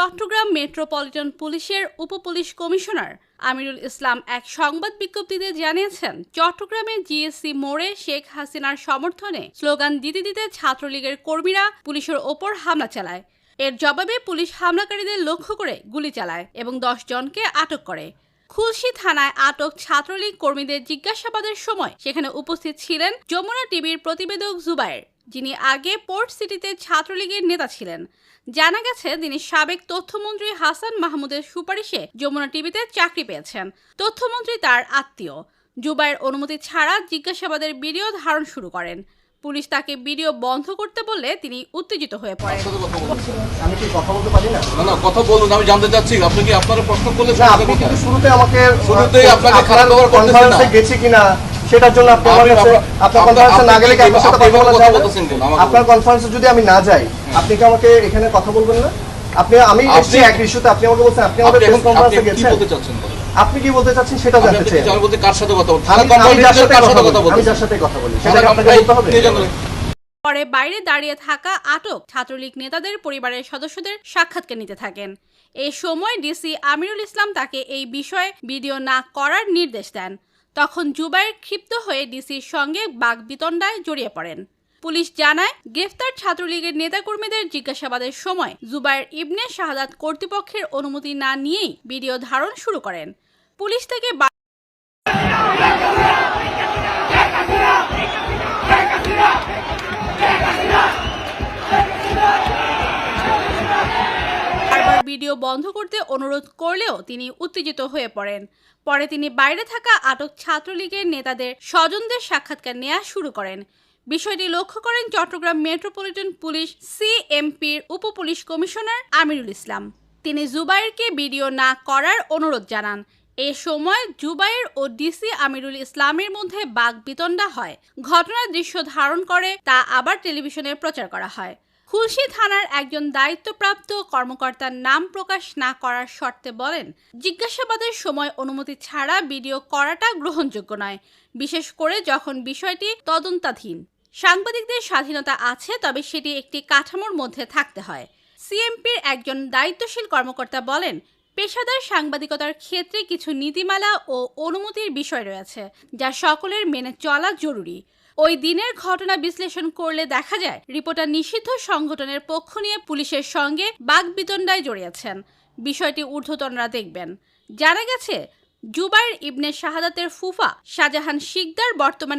Chittagong metropolitan পুলিশের উপপুলিশ commissioner Amirul Islam এক সংবাদ বিজ্ঞপ্তিতে জানিয়েছেন, চট্টগ্রামের জিএসসি মোড়ে শেখ হাসিনার সমর্থনে স্লোগান দিতে দিতে ছাত্রলীগের কর্মীরা পুলিশের ওপর হামলা চালায়। এর জবাবে পুলিশ হামলাকারীদের লক্ষ্য করে গুলি চালায় এবং 10 জনকে আটক করে। খুলশী থানায় আটক ছাত্রলীগ কর্মীদের জিজ্ঞাসাবাদের সময় সেখানে উপস্থিত ছিলেন যমুনা টিভির প্রতিবেদক জুবায়ের, যিনি আগে পোর্ট সিটিতে ছাত্রলীগের নেতা ছিলেন। জানা গেছে, তিনি সাবেক তথ্যমন্ত্রী হাসান মাহমুদের সুপারিশে যমুনা টিভিতে চাকরি পেয়েছেন। তথ্যমন্ত্রী তার আত্মীয়। জুবায়ের অনুমতি ছাড়া জিজ্ঞাসাবাদের ভিডিও ধারণ শুরু করেন। পুলিশ তাকে ভিডিও বন্ধ করতে বললে তিনি উত্তেজিত হয়ে পড়েন। আমি কি কথা বলতে পারি না? না কথা বলুন, আমি জানতে চাচ্ছি আপনি কি আপনারা প্রশ্ন করলেন? না, আপনি কিন্তু শুরুতেই আপনাকে খারাপ ব্যবহার করতেছেন না, গেছি কিনা সেটার জন্য আপনি আমার কাছে আপনার কনফারেন্সে না গেলে কি আপনার সাথে কথা বলা যায় না? আপনার কনফারেন্সে যদি আমি না যাই, আপনি কি আমাকে এখানে কথা বলবেন না? আমি এসেছি এক ইস্যুতে, আপনি আমাকে বলছেন আপনি আমাদের প্রেস কনফারেন্সে গেছেন। আপনি কি বলতে চাচ্ছেন সেটা জানতে চাই। আমি বলতে কার সাথে কথা বলছেন? আমি যার সাথে কথা বলি সেটা আপনাকে বলতে হবে। পরে বাইরে দাঁড়িয়ে থাকা আটক ছাত্রলীগ নেতাদের পরিবারের সদস্যদের সাক্ষাৎকার নিতে থাকেন। এই সময় ডিসি আমিরুল ইসলাম তাকে এই বিষয়ে ভিডিও না করার নির্দেশ দেন। তখন জুবায়ের ক্ষিপ্ত হয়ে ডিসির সঙ্গে বাকবিতণ্ডায় জড়িয়ে পড়েন। পুলিশ জানায়, গ্রেফতার ছাত্রলীগের নেতাকর্মীদের জিজ্ঞাসাবাদের সময় জুবায়ের ইবনে শাহাদাত কর্তৃপক্ষের অনুমতি না নিয়েই ভিডিও ধারণ শুরু করেন। পুলিশ থেকে ভিডিও বন্ধ করতে অনুরোধ করলেও তিনি উত্তেজিত হয়ে পড়েন। পরে তিনি বাইরে থাকা আটক ছাত্রলীগের নেতাদের স্বজনদের সাক্ষাৎকার নেওয়া শুরু করেন। বিষয়টি লক্ষ্য করেন Chittagong metropolitan police সিএমপির উপপুলিশ commissioner Amirul Islam. তিনি জুবায়েরকে ভিডিও না করার অনুরোধ জানান। এ সময় জুবায়ের ও ডিসি আমিরুল ইসলামের মধ্যে বাকবিতণ্ডা হয়। ঘটনার দৃশ্য ধারণ করে তা আবার টেলিভিশনে প্রচার করা হয়। খুলশী থানার একজন দায়িত্বপ্রাপ্ত কর্মকর্তার নাম প্রকাশ না করার শর্তে বলেন, জিজ্ঞাসাবাদের সময় অনুমতি ছাড়া ভিডিও করাটা গ্রহণযোগ্য নয়, বিশেষ করে যখন বিষয়টি তদন্তাধীন। সাংবাদিকদের স্বাধীনতা আছে, তবে সেটি একটি কাঠামোর মধ্যে থাকতে হয়। সিএমপির একজন দায়িত্বশীল কর্মকর্তা বলেন, পেশাদার সাংবাদিকতার ক্ষেত্রে কিছু নীতিমালা ও অনুমতির বিষয় রয়েছে, যা সকলের মেনে চলা জরুরি। ওই দিনের ঘটনা বিশ্লেষণ করলে দেখা যায়, রিপোর্টার নিষিদ্ধ সংগঠনের পক্ষ নিয়ে পুলিশের সঙ্গে বাকবিতণ্ডায় জড়িয়েছেন। বিষয়টি ঊর্ধ্বতনরা দেখবেন। জানা গেছে, জুবায়ের ইবনে শাহাদাতের ফুফা শাহজাহান শিকদার বর্তমানে